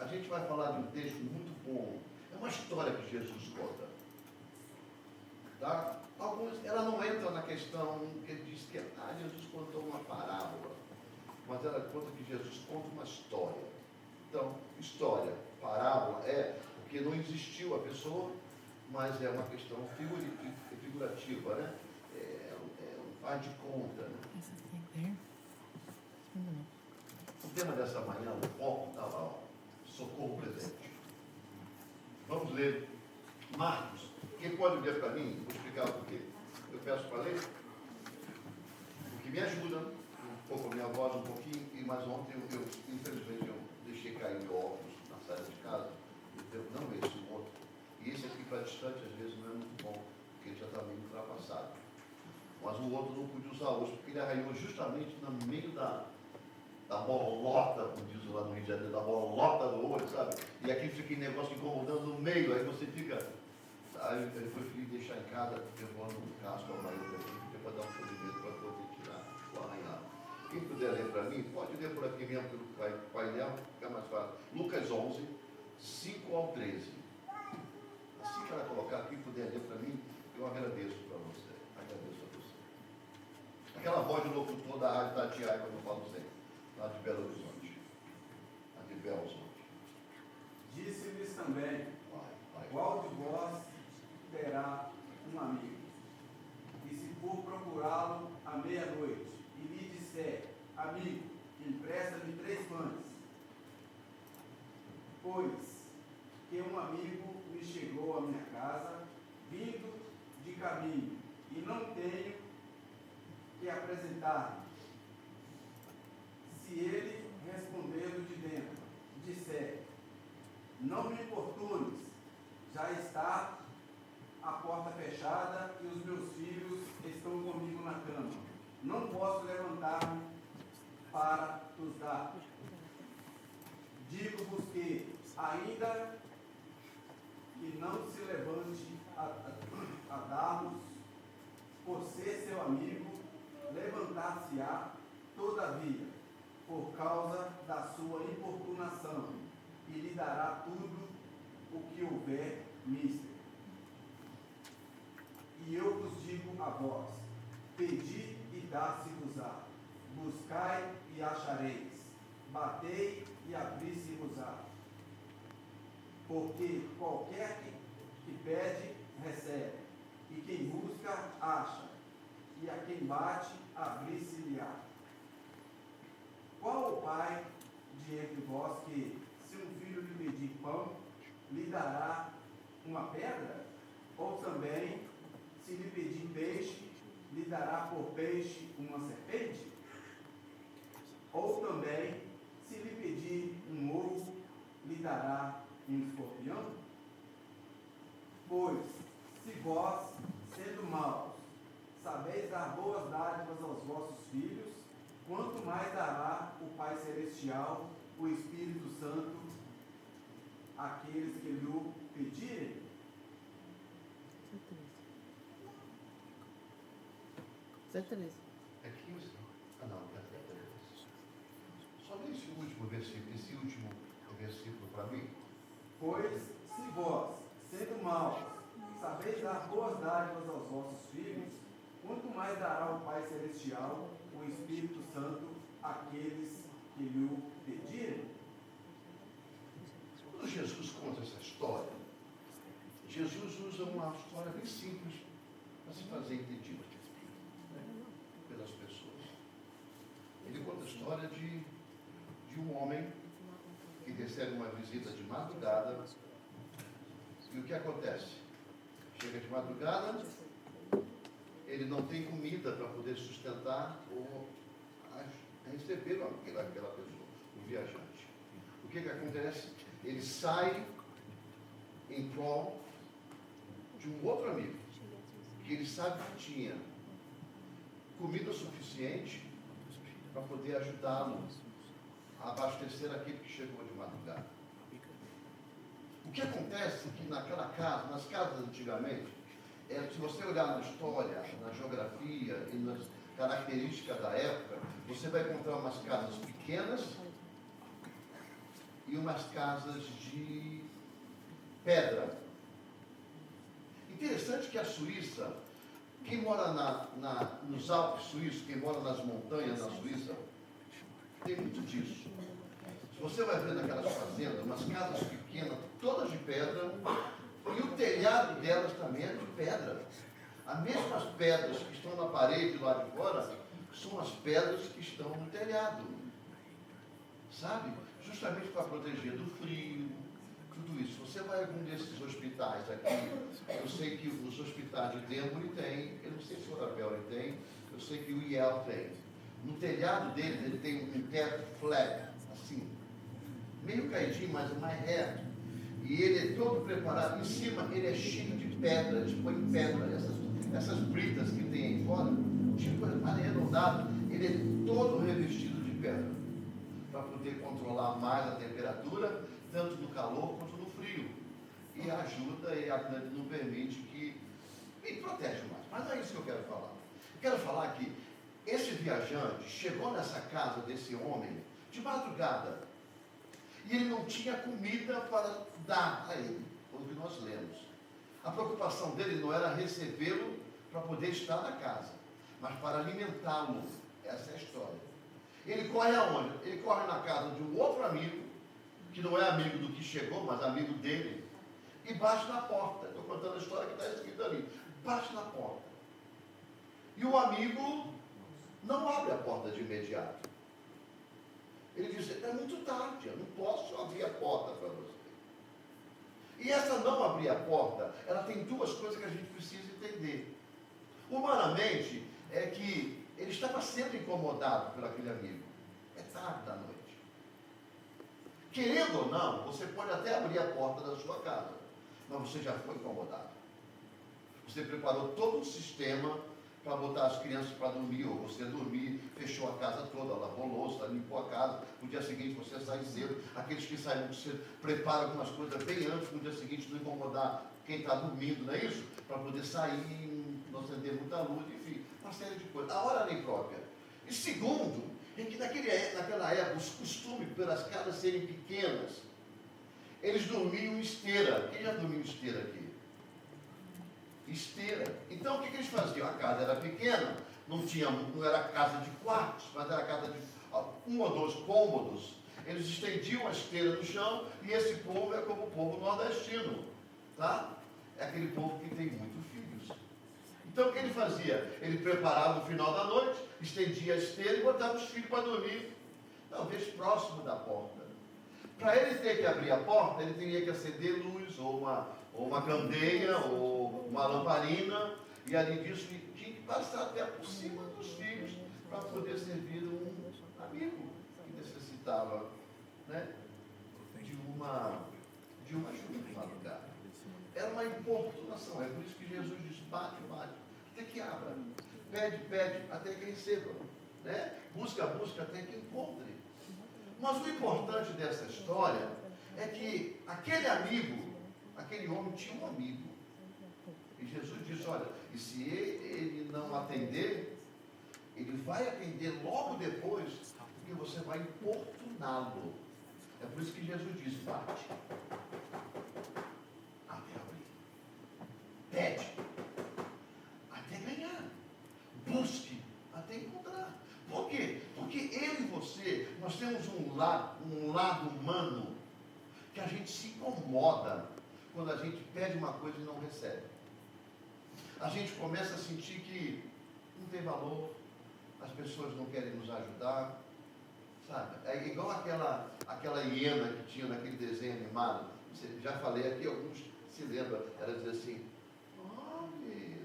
a gente vai falar de um texto muito bom. É uma história que Jesus conta. Tá? Ela não entra na questão que ele diz que Jesus contou uma parábola, mas ela conta que Jesus conta uma história. Então, história, parábola porque não existiu a pessoa, mas é uma questão figurativa, né? Um faz de conta, né? O tema dessa manhã, o foco está lá, socorro presente. Vamos ler Marcos. Quem pode ler para mim? Vou explicar o porquê. Eu peço para ler, porque me ajuda um pouco a minha voz, um pouquinho, mas ontem eu infelizmente, eu deixei cair meu óculos na saída de casa, não esse, o outro. E esse aqui para distante, às vezes, não é muito bom, porque ele já está meio ultrapassado. Mas o outro não pude usar hoje, porque ele arranhou justamente no meio da bolota, como diz lá no Rio de Janeiro, da bolota do olho, sabe? E aqui fica aquele negócio incomodando no meio, aí você fica... Aí ele preferiu deixar em casa, levando um casco ao marido, para dar um polimento para poder tirar o arranhado. Quem puder ler para mim, pode ler por aqui mesmo pelo painel, fica mais fácil. Lucas 11, 5 ao 13. Assim que ela colocar, quem puder ler para mim, eu agradeço para você. Agradeço a você. Aquela voz de locutor da Rádio Tatiaia, quando eu falo sempre, lá de Belo Horizonte. Lá de Belo Horizonte. Disse-lhes também, qual de vós terá um amigo, e se for procurá-lo à meia-noite, e lhe disser, amigo, empresta-me 3 pães, pois que um amigo me chegou à minha casa, vindo de caminho, e não tenho que apresentar-me. Se ele, respondendo de dentro, disser, não me importunes, já está a porta fechada e os meus filhos estão comigo na cama. Não posso levantar-me para os dar. Digo-vos que, ainda que não se levante a dar-vos, por ser seu amigo, levantar-se-á, todavia, por causa da sua importunação, e lhe dará tudo o que houver mister. E eu vos digo a vós, pedi e dá-se-vos-á, buscai e achareis, batei e abri-se-vos-á. Porque qualquer que pede, recebe, e quem busca, acha, e a quem bate, abri-se-lhe-á. Qual o pai de entre vós que, se um filho lhe pedir pão, lhe dará uma pedra? Ou também, se lhe pedir peixe, lhe dará por peixe uma serpente? Ou também, se lhe pedir um ovo, lhe dará um escorpião? Pois, se vós, sendo maus, sabeis dar boas dádivas aos vossos filhos, quanto mais dará o Pai Celestial, o Espírito Santo, àqueles que lhe pedirem? Aqui, não, só lê esse último versículo para mim. Pois, se vós, sendo maus, sabeis dar boas dádivas aos vossos filhos, quanto mais dará o Pai Celestial, o Espírito Santo, àqueles que lhe pedirem? Quando Jesus conta essa história, Jesus usa uma história bem simples para se fazer entendida, né, pelas pessoas. Ele conta a história de um homem que recebe uma visita de madrugada. E o que acontece? Chega de madrugada, ele não tem comida para poder sustentar ou receber aquela pessoa, o viajante. O que acontece? Ele sai em prol de um outro amigo, que ele sabe que tinha comida suficiente para poder ajudá-lo a abastecer aquele que chegou de madrugada. O que acontece é que naquela casa, nas casas antigamente, se você olhar na história, na geografia e nas características da época, você vai encontrar umas casas pequenas e umas casas de pedra. Interessante que a Suíça, quem mora nos Alpes suíços, quem mora nas montanhas na Suíça, tem muito disso. Se você vai ver naquelas fazendas, umas casas pequenas, todas de pedra, e o telhado delas também é de pedra. As mesmas pedras que estão na parede lá de fora, são as pedras que estão no telhado. Sabe? Justamente para proteger do frio, tudo isso. Você vai a algum desses hospitais aqui, eu sei que os hospitais de Denver tem, eu não sei se o Orabel tem, eu sei que o IEL tem. No telhado dele, ele tem um teto flat, assim, meio caidinho, mas mais reto. E ele é todo preparado. Em cima, ele é cheio de pedra, eles põem pedra, essas britas que tem aí fora, tipo arredondado, ele é todo revestido de pedra, para poder controlar mais a temperatura, tanto no calor quanto no frio. E ajuda, e a Atlântica não permite que... e protege mais. Mas não é isso que eu quero falar. Eu quero falar que esse viajante chegou nessa casa desse homem de madrugada, e ele não tinha comida para dar a ele, o que nós lemos. A preocupação dele não era recebê-lo para poder estar na casa, mas para alimentá-lo. Essa é a história. Ele corre aonde? Ele corre na casa de um outro amigo, que não é amigo do que chegou, mas amigo dele, e bate na porta. Estou contando a história que está escrita ali. Bate na porta. E o amigo não abre a porta de imediato. Ele diz: é muito tarde, eu não posso abrir a porta para você. E essa não abrir a porta, ela tem duas coisas que a gente precisa entender. Humanamente, é que ele estava sendo incomodado por aquele amigo. É tarde da noite. Querendo ou não, você pode até abrir a porta da sua casa, mas você já foi incomodado. Você preparou todo um sistema para botar as crianças para dormir, ou você dormir, fechou a casa toda, lavou louça, limpou a casa, no dia seguinte você sai cedo, aqueles que saem muito cedo, preparam algumas coisas bem antes, no dia seguinte não incomodar quem está dormindo, não é isso? Para poder sair, não acender muita luz, enfim, uma série de coisas. A hora nem própria. E segundo, é que naquela época, os costumes pelas casas serem pequenas, eles dormiam em esteira. Quem já dormiu em esteira aqui? Esteira. Então o que eles faziam? A casa era pequena, não era casa de quartos, mas era casa de 1 ou 2 cômodos. Eles estendiam a esteira no chão, e esse povo é como o povo nordestino, tá? É aquele povo que tem muitos filhos. Então o que ele fazia? Ele preparava no final da noite, estendia a esteira e botava os filhos para dormir, talvez próximo da porta. Para ele ter que abrir a porta, ele teria que acender luz, ou uma candeia, ou uma lamparina, e além disso, ele tinha que passar até por cima dos filhos para poder servir um amigo que necessitava, né, de uma ajuda de madrugada. Era uma importunação, é por isso que Jesus diz: bate, bate, até que abra, pede, pede, até que receba, né? Busca, busca, até que encontre. Mas o importante dessa história é que aquele amigo, aquele homem tinha um amigo. E Jesus disse: olha, e se ele não atender, ele vai atender logo depois, porque você vai importuná-lo. É por isso que Jesus diz: bate, até abrir, pede, até ganhar, busque, até encontrar. Por quê? Porque eu e você, nós temos um lado humano, que a gente se incomoda quando a gente pede uma coisa e não recebe. A gente começa a sentir que não tem valor, as pessoas não querem nos ajudar, sabe? É igual aquela hiena que tinha naquele desenho animado. Já falei aqui, alguns se lembram. Ela dizia assim: ó vida,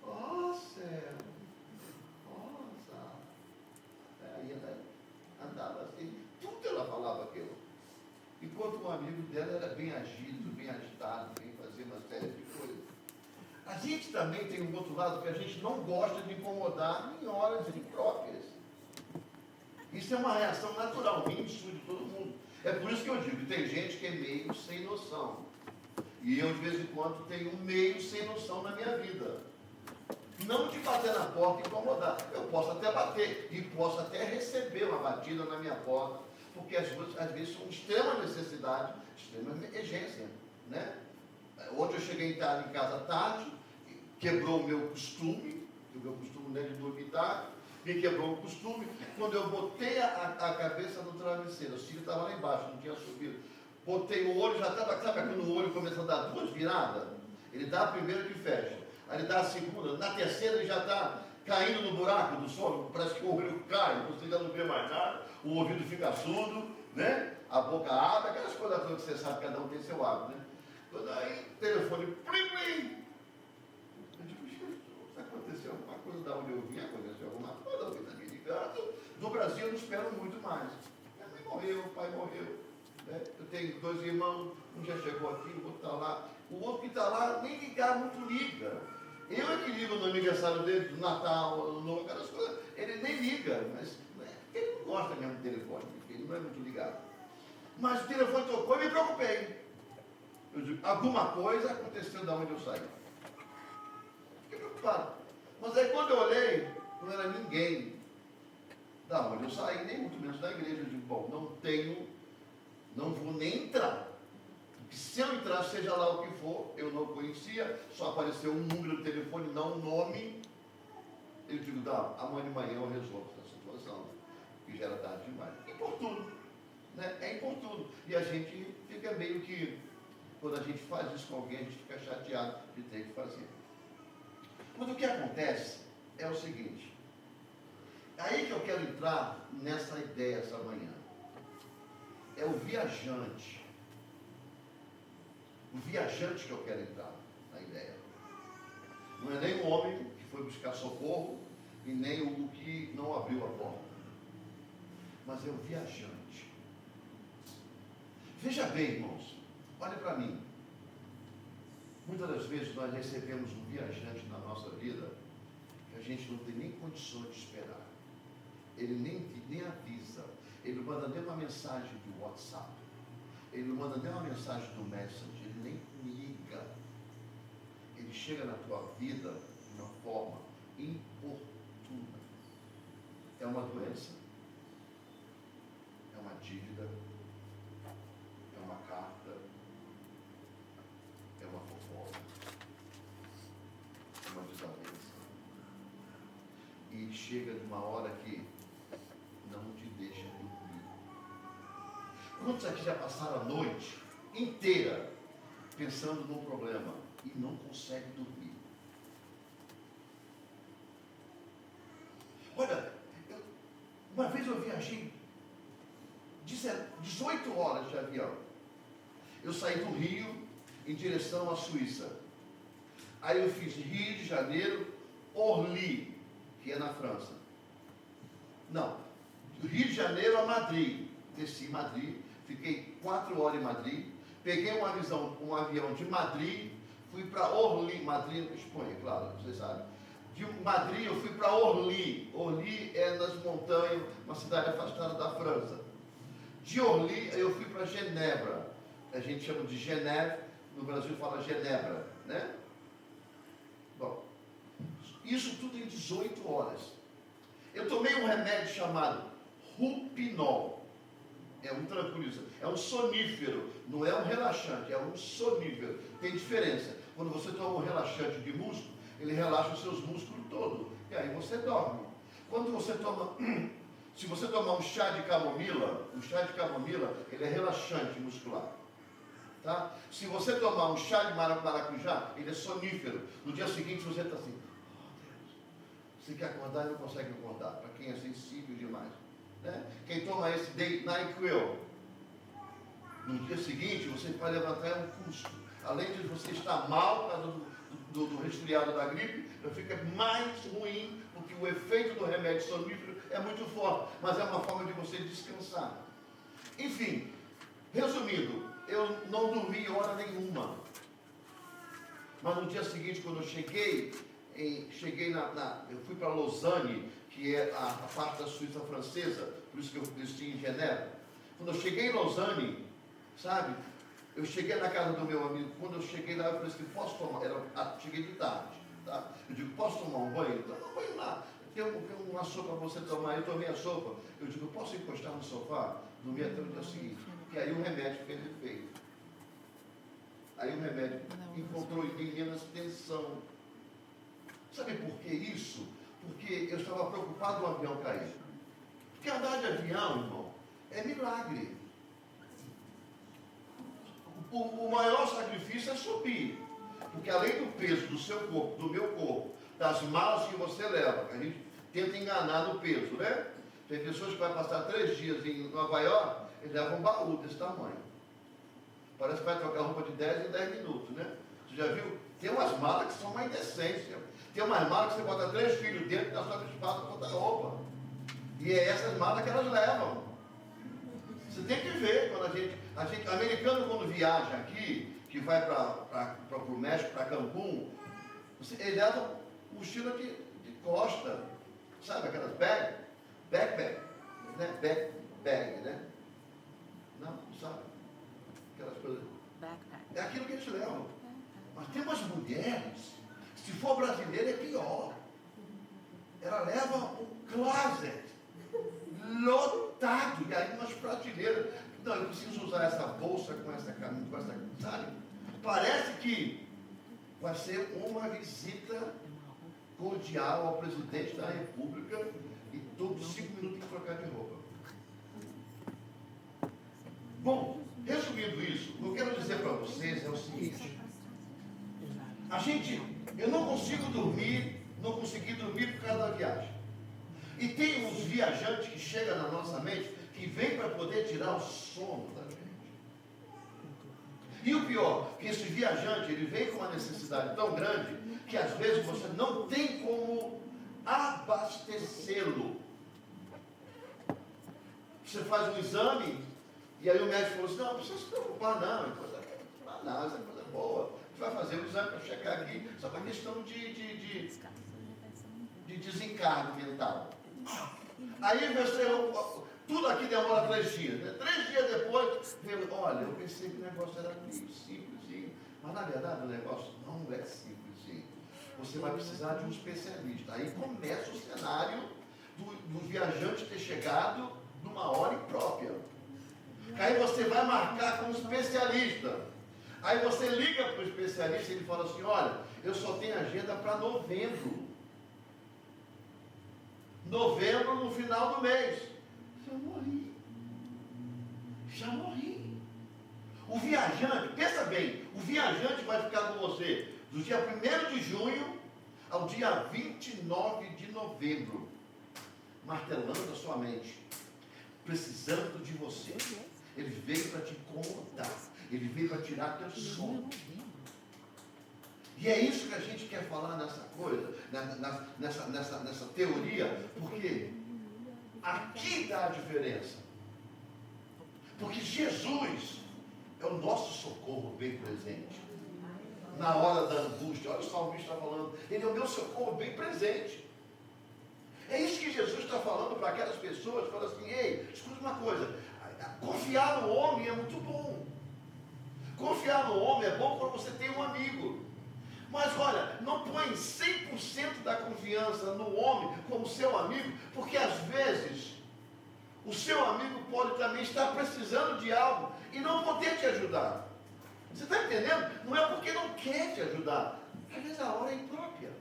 ó céu, ó azar. A hiena andava assim, tudo ela falava aquilo. Enquanto um amigo dela era bem agido, bem agitado, bem fazer uma série de coisas. A gente também tem um outro lado que a gente não gosta de incomodar em horas impróprias. Isso é uma reação natural, minha e sua, de todo mundo. É por isso que eu digo que tem gente que é meio sem noção. E eu, de vez em quando, tenho meio sem noção na minha vida. Não de bater na porta e incomodar. Eu posso até bater e posso até receber uma batida na minha porta, porque às vezes são extrema necessidade, extrema emergência, né? Ontem eu cheguei em casa tarde, quebrou o meu costume, de dormir tarde, me quebrou o costume. Quando eu botei a cabeça no travesseiro, o Cílio estava lá embaixo, não tinha subido. Botei o olho, já estava, sabe quando o olho começa a dar duas viradas? Ele dá a primeira que fecha, aí ele dá a segunda, na terceira ele já está caindo no buraco do sono, parece que o olho cai, você já não vê mais nada, o ouvido fica surdo, né? A boca abre, aquelas coisas todas que você sabe, cada um tem seu hábito, né? Quando aí, telefone, plim, plim. Eu digo, se aconteceu alguma coisa, da onde eu vim, aconteceu alguma coisa, alguém está me ligando. No Brasil eu não espero muito mais. Minha mãe morreu, o pai morreu. Né? Eu tenho 2 irmãos, um já chegou aqui, o outro está lá. O outro que está lá, nem ligar muito liga. Eu é que ligo no aniversário dele, do Natal, no aquelas coisas. Ele nem liga, mas ele não gosta mesmo do telefone, porque ele não é muito ligado. Mas o telefone tocou e me preocupei. Eu digo, alguma coisa aconteceu da onde eu saí. Fiquei preocupado. Mas aí quando eu olhei, não era ninguém da onde eu saí, nem muito menos da igreja. Eu digo, bom, não vou nem entrar. Porque se eu entrar, seja lá o que for, eu não conhecia, só apareceu um número de telefone, não um nome. Eu digo, amanhã de manhã eu resolvo essa situação, que já era tarde demais. Importuno, né? É importuno. E a gente fica meio que, quando a gente faz isso com alguém, a gente fica chateado de ter que fazer. Mas o que acontece é o seguinte, aí que eu quero entrar nessa ideia essa manhã. É o viajante. O viajante que eu quero entrar na ideia. Não é nem o homem que foi buscar socorro e nem o que não abriu a porta. Mas é o viajante. Veja bem, irmãos, olha para mim. Muitas das vezes nós recebemos um viajante na nossa vida que a gente não tem nem condições de esperar. Ele nem avisa. Ele não manda nem uma mensagem de WhatsApp. Ele não manda nem uma mensagem do Messenger. Ele nem liga. Ele chega na tua vida de uma forma importuna. É uma doença. É uma dívida. É uma carta. É uma fofoca. É uma desavença. E ele chega de uma hora que não te deixa dormir. Quantos aqui já passaram a noite inteira pensando num problema e não conseguem dormir? Olha, uma vez eu viajei 18 horas de avião. Eu saí do Rio em direção à Suíça. Aí eu fiz Rio de Janeiro, Orly, que é na França. Não, do Rio de Janeiro a Madrid. Desci em Madrid, fiquei 4 horas em Madrid, peguei um avião de Madrid, fui para Orly, Madrid, Espanha, claro, vocês sabem. De Madrid eu fui para Orly. Orly é nas montanhas, uma cidade afastada da França. De Orly eu fui para Genebra. A gente chama de Geneve, no Brasil fala Genebra, né? Bom, isso tudo em 18 horas. Eu tomei um remédio chamado Rupinol. É um tranquilizador, é um sonífero, não é um relaxante, é um sonífero. Tem diferença. Quando você toma um relaxante de músculo, ele relaxa os seus músculos todos, e aí você dorme. Quando você toma, se você tomar um chá de camomila, ele é relaxante muscular. Tá? Se você tomar um chá de maracujá, ele é sonífero. No dia seguinte você está assim, oh Deus, você quer acordar e não consegue acordar, para quem é sensível demais. Né? Quem toma esse NyQuil, no dia seguinte você vai levantar um custo. Além de você estar mal por causa do resfriado da gripe, fica mais ruim, porque o efeito do remédio sonífero é muito forte, mas é uma forma de você descansar. Enfim, resumindo, eu não dormi hora nenhuma. Mas no dia seguinte, quando eu cheguei eu fui para Lausanne, que é a parte da Suíça francesa, por isso que eu estive em Genebra. Quando eu cheguei em Lausanne, sabe, eu cheguei na casa do meu amigo, quando eu cheguei lá, eu falei assim, posso tomar, cheguei de tarde, tá? Eu digo, posso tomar um banho? Toma um banho lá, tem uma sopa para você tomar, eu tomei a sopa, eu digo, posso encostar no sofá? dormir até o dia seguinte. Porque aí o remédio fez efeito. Aí o remédio encontrou em menos tensão. Sabe por que isso? Porque eu estava preocupado no avião cair. Porque andar de avião, irmão, é milagre. O maior sacrifício é subir. Porque além do peso do seu corpo, do meu corpo, das malas que você leva, que a gente tenta enganar no peso, né? Tem pessoas que vão passar 3 dias em Nova York, eles levam um baú desse tamanho. Parece que vai trocar roupa de 10 em 10 minutos, né? Você já viu? Tem umas malas que são uma indecência. Tem umas malas que você bota 3 filhos dentro e dá só espaço para botar roupa. E é essas malas que elas levam. Você tem que ver, quando a gente americano quando viaja aqui, que vai para o México, para Cancún, ele leva mochila de costa, sabe, aquelas backpack, né? Bag, né? Não sabe? Aquelas coisas. Backpack. É aquilo que eles levam. Mas tem umas mulheres, se for brasileira é pior. Ela leva um closet lotado, e aí umas prateleiras. Não, eu preciso usar essa bolsa com essa camisa, sabe? Parece que vai ser uma visita cordial ao presidente da República e todos 5 minutos tem que trocar de roupa. Bom, resumindo isso, o que eu quero dizer para vocês é o seguinte: eu não consigo dormir, não consegui dormir por causa da viagem. E tem uns viajantes que chegam na nossa mente que vêm para poder tirar o sono da gente. E o pior, que esse viajante, ele vem com uma necessidade tão grande que às vezes você não tem como abastecê-lo. Você faz um exame e aí o médico falou assim: não precisa se preocupar não, essa coisa é boa. A gente vai fazer o exame para checar aqui, só para questão de desencargo mental. Aí tudo aqui demora 3 dias. Né? 3 dias depois, olha, eu pensei que o negócio era meio simplesinho, mas na verdade o negócio não é simplesinho. Você vai precisar de um especialista. Aí começa o cenário do viajante ter chegado numa hora imprópria. Aí você vai marcar com um especialista. Aí você liga para o especialista e ele fala assim: olha, eu só tenho agenda para novembro. Novembro no final do mês. Já morri. O viajante, pensa bem, o viajante vai ficar com você do dia 1º de junho ao dia 29 de novembro, martelando a sua mente, precisando de você. Ele veio para te incomodar, ele veio para tirar teu sono. E é isso que a gente quer falar nessa coisa, nessa teoria, porque aqui dá a diferença. Porque Jesus é o nosso socorro bem presente. Na hora da angústia, olha o salmista está falando, ele é o meu socorro bem presente. É isso que Jesus está falando para aquelas pessoas, fala assim: ei, escuta uma coisa, confiar no homem é muito bom. Confiar no homem é bom quando você tem um amigo. Mas olha, não põe 100% da confiança no homem como seu amigo, porque às vezes o seu amigo pode também estar precisando de algo e não poder te ajudar. Você está entendendo? Não é porque não quer te ajudar. Às vezes a hora é imprópria.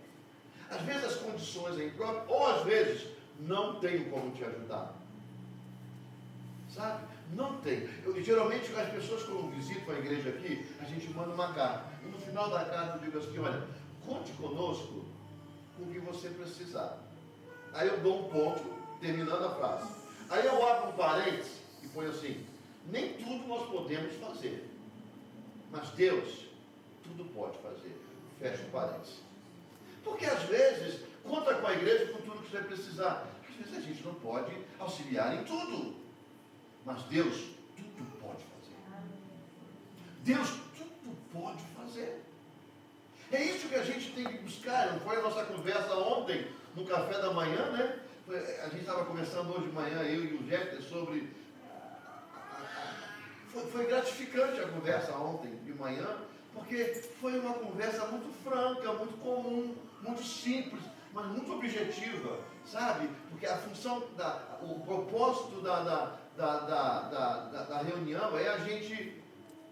Às vezes as condições são impróprias, ou às vezes não tem como te ajudar. Sabe? Não tem. Geralmente as pessoas quando visitam a igreja aqui, a gente manda uma carta. E no final da carta eu digo assim: olha, conte conosco com o que você precisar. Aí eu dou um ponto, terminando a frase. Aí eu abro um parênteses e ponho assim: nem tudo nós podemos fazer, mas Deus tudo pode fazer. Fecha o parênteses. Porque às vezes, conta com a igreja com tudo que você precisar. Às vezes a gente não pode auxiliar em tudo. Mas Deus tudo pode fazer. Deus tudo pode fazer. É isso que a gente tem que buscar. Não foi a nossa conversa ontem, no café da manhã, né? A gente estava conversando hoje de manhã, eu e o Jefter, sobre... Foi gratificante a conversa ontem de manhã, porque foi uma conversa muito franca, muito comum, muito simples, mas muito objetiva, sabe? Porque a função, o propósito da reunião é a gente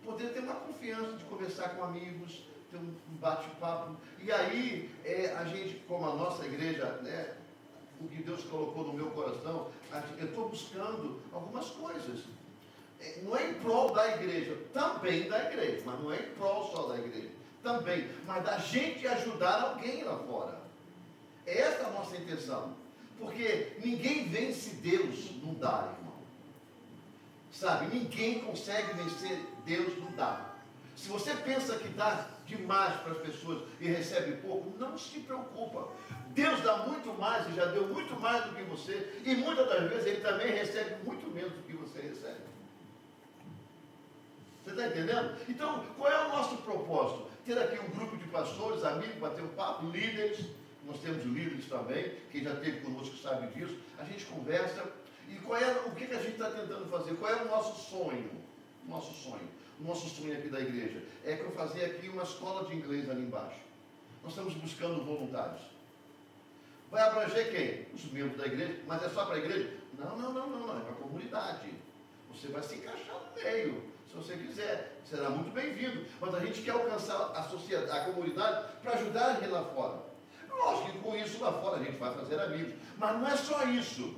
poder ter uma confiança de conversar com amigos, ter um bate-papo. E aí, a gente, como a nossa igreja, né, o que Deus colocou no meu coração, eu estou buscando algumas coisas. Não é em prol da igreja, também da igreja, mas não é em prol só da igreja, também, mas da gente ajudar alguém lá fora. Essa é a nossa intenção. Porque ninguém vence Deus no dar, irmão. Sabe, ninguém consegue vencer Deus no dar. Se você pensa que dá demais para as pessoas e recebe pouco, não se preocupa. Deus dá muito mais e já deu muito mais do que você, e muitas das vezes Ele também recebe muito menos do que você recebe. Você está entendendo? Então, qual é o nosso propósito? Ter aqui um grupo de pastores, amigos, bater um papo, líderes. Nós temos líderes também, quem já esteve conosco sabe disso. A gente conversa. E o que a gente está tentando fazer? Qual é o nosso sonho? Nosso sonho aqui da igreja é que eu fazer aqui uma escola de inglês ali embaixo. Nós estamos buscando voluntários. Vai abranger quem? Os membros da igreja. Mas é só para a igreja? Não, é para a comunidade. Você vai se encaixar no meio, se você quiser. Será muito bem-vindo. Mas a gente quer alcançar a sociedade, a comunidade, para ajudar a gente lá fora. Lógico que com isso lá fora a gente vai fazer amigos. Mas não é só isso.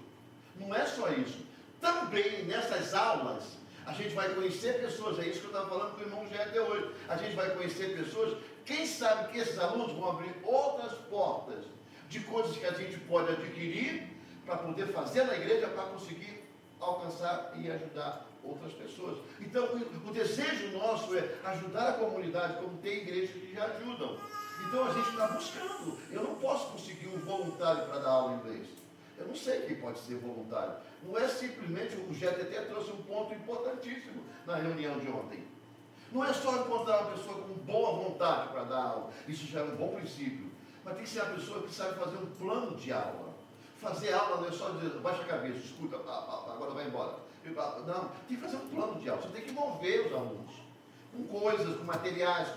Não é só isso. Também nessas aulas, a gente vai conhecer pessoas, é isso que eu estava falando com o irmão Gé até hoje. A gente vai conhecer pessoas, quem sabe que esses alunos vão abrir outras portas de coisas que a gente pode adquirir para poder fazer na igreja, para conseguir alcançar e ajudar outras pessoas. Então, o desejo nosso é ajudar a comunidade, como tem igrejas que já ajudam. Então, a gente está buscando. Eu não posso conseguir um voluntário para dar aula em inglês. Eu não sei quem pode ser voluntário. Não é simplesmente, o GTT trouxe um ponto importantíssimo na reunião de ontem. Não é só encontrar uma pessoa com boa vontade para dar aula. Isso já é um bom princípio. Mas tem que ser uma pessoa que sabe fazer um plano de aula. Fazer aula não é só dizer, baixa a cabeça, escuta, agora vai embora. Não, tem que fazer um plano de aula. Você tem que mover os alunos. Com coisas, com materiais,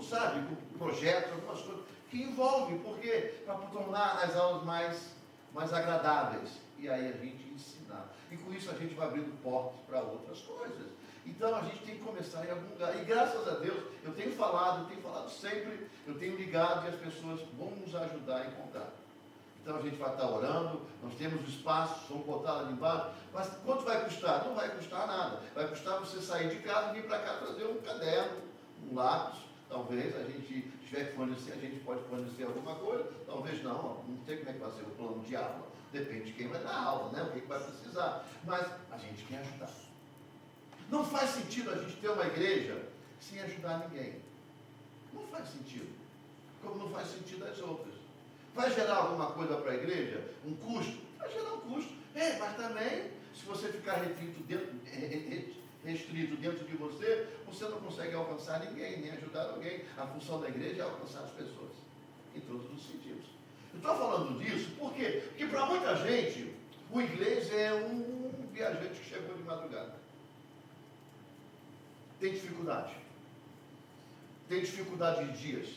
sabe, com projetos, algumas coisas que envolvem. Porque para tornar as aulas mais agradáveis, e aí a gente ensinar. E com isso a gente vai abrindo portas para outras coisas. Então a gente tem que começar em algum lugar. E graças a Deus, eu tenho falado sempre, eu tenho ligado e as pessoas vão nos ajudar a encontrar. Então a gente vai estar orando, nós temos o espaço, vamos botar lá de embaixo. Mas quanto vai custar? Não vai custar nada. Vai custar você sair de casa e vir para cá trazer um caderno, um lápis. Talvez a gente tiver que fornecer, a gente pode fornecer alguma coisa, talvez não sei como é que vai ser o plano de aula, depende de quem vai dar aula, né? O que vai precisar, mas a gente quer ajudar. Não faz sentido a gente ter uma igreja sem ajudar ninguém. Não faz sentido, como não faz sentido as outras. Vai gerar alguma coisa para a igreja? Um custo? Vai gerar um custo, mas também, se você ficar restrito dentro de você, você não consegue alcançar ninguém, nem ajudar alguém. A função da igreja é alcançar as pessoas, em todos os sentidos. Eu estou falando disso por quê? Porque para muita gente, o inglês é um viajante que chegou de madrugada. Tem dificuldade de dias,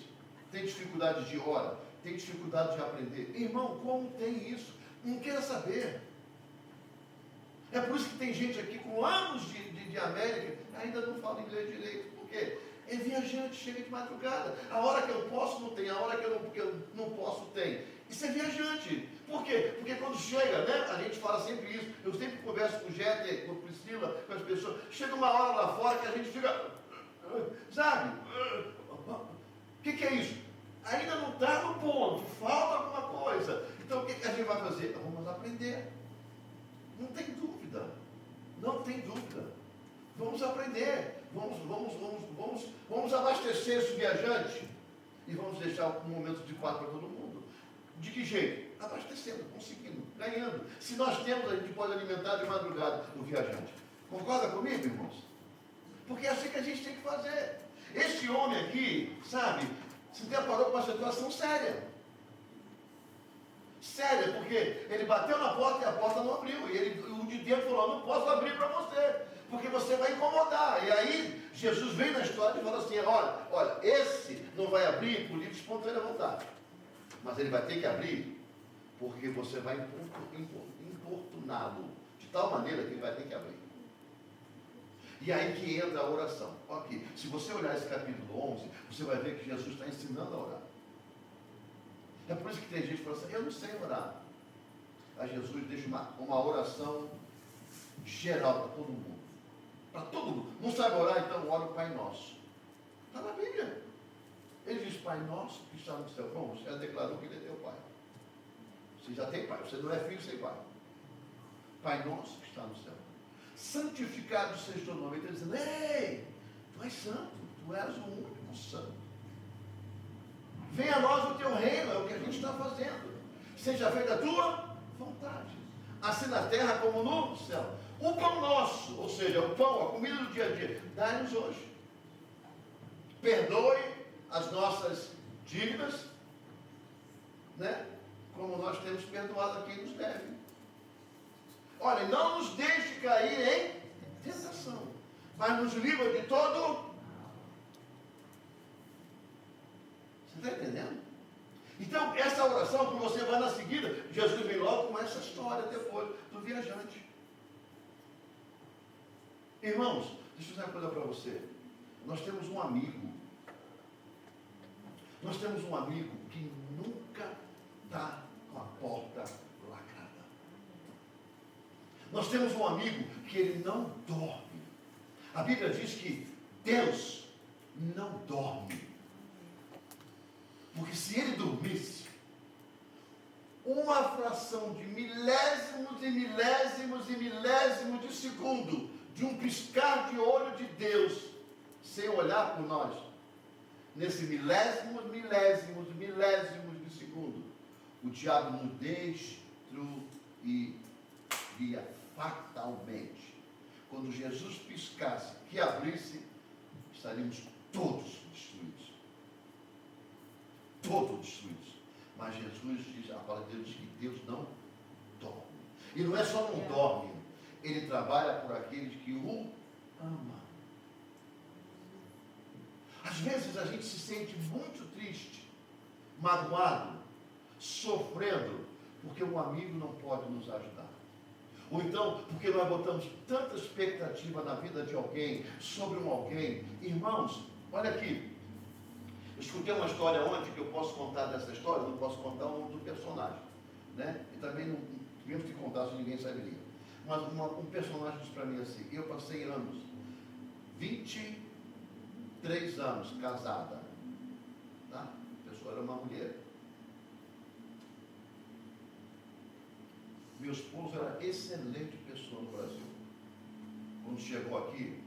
tem dificuldade de hora, tem dificuldade de aprender. Irmão, como tem isso? Não quer saber. É por isso que tem gente aqui com anos de América, ainda não fala inglês direito. Por quê? É viajante, chega de madrugada. A hora que eu posso não tem, a hora que eu não posso tem. Isso é viajante. Por quê? Porque quando chega, né? A gente fala sempre isso. Eu sempre converso com o Jéter, com a Priscila, com as pessoas. Chega uma hora lá fora que a gente fica, sabe? O que é isso? Ainda não está no ponto, falta alguma coisa. Então o que a gente vai fazer? Vamos aprender. Não tem dúvida. Não tem dúvida. Vamos aprender. Vamos abastecer esse viajante. E vamos deixar um momento de paz para todo mundo. De que jeito? Abastecendo, conseguindo, ganhando. Se nós temos, a gente pode alimentar de madrugada o viajante. Concorda comigo, irmãos? Porque é assim que a gente tem que fazer. Esse homem aqui, sabe, se deparou com uma situação séria. Séria, porque ele bateu na porta e a porta não abriu. E o de dentro falou, não posso abrir para você, porque você vai incomodar. E aí, Jesus vem na história e fala assim, olha, esse não vai abrir por livre espontânea vontade. Mas ele vai ter que abrir, porque você vai importuná-lo, de tal maneira que ele vai ter que abrir. E aí que entra a oração. Ok, se você olhar esse capítulo 11, você vai ver que Jesus está ensinando a orar. É por isso que tem gente que fala assim, eu não sei orar. Aí Jesus deixa uma oração geral para todo mundo. Para todo mundo. Não sabe orar, então ora o Pai Nosso. Está na Bíblia. Ele diz, Pai Nosso que está no céu. Bom, você já declarou que ele é teu Pai. Você já tem Pai, você não é filho sem Pai. Pai Nosso que está no céu. Santificado seja o teu nome. Ele está dizendo, ei, tu és santo, tu és o único santo. Venha a nós o teu reino, é o que a gente está fazendo. Seja feita a tua vontade. Assim na terra como no céu. O pão nosso, ou seja, o pão, a comida do dia a dia, dá-nos hoje. Perdoe as nossas dívidas, né? Como nós temos perdoado a quem nos deve. Olha, não nos deixe cair em tentação, mas nos livra de todo. Você está entendendo? Então, essa oração que você vai na seguida, Jesus vem logo com essa história depois do viajante. Irmãos, deixa eu dizer uma coisa para você. Nós temos um amigo. Nós temos um amigo que nunca está com a porta lacrada. Nós temos um amigo que ele não dorme. A Bíblia diz que Deus não dorme. Porque se ele dormisse, uma fração de milésimos e milésimos e milésimos de segundo, de um piscar de olho de Deus, sem olhar por nós, nesse milésimos de segundo, o diabo nos destruiria fatalmente. Quando Jesus piscasse, que abrisse, estaríamos todos destruídos. Todos destruídos. Mas Jesus diz, a palavra de Deus diz que Deus não dorme. E não é só não dorme, ele trabalha por aqueles que o amam. Às vezes a gente se sente muito triste, magoado, sofrendo, porque um amigo não pode nos ajudar. Ou então, porque nós botamos tanta expectativa na vida de alguém, sobre um alguém. Irmãos, olha aqui. Eu escutei uma história ontem que eu posso contar dessa história, não posso contar o nome do personagem, né? E também não, mesmo que contasse, ninguém saberia. Mas um personagem disse para mim assim, eu passei anos, 23 anos casada, tá? A pessoa era uma mulher. Meu esposo era excelente pessoa no Brasil. Quando chegou aqui,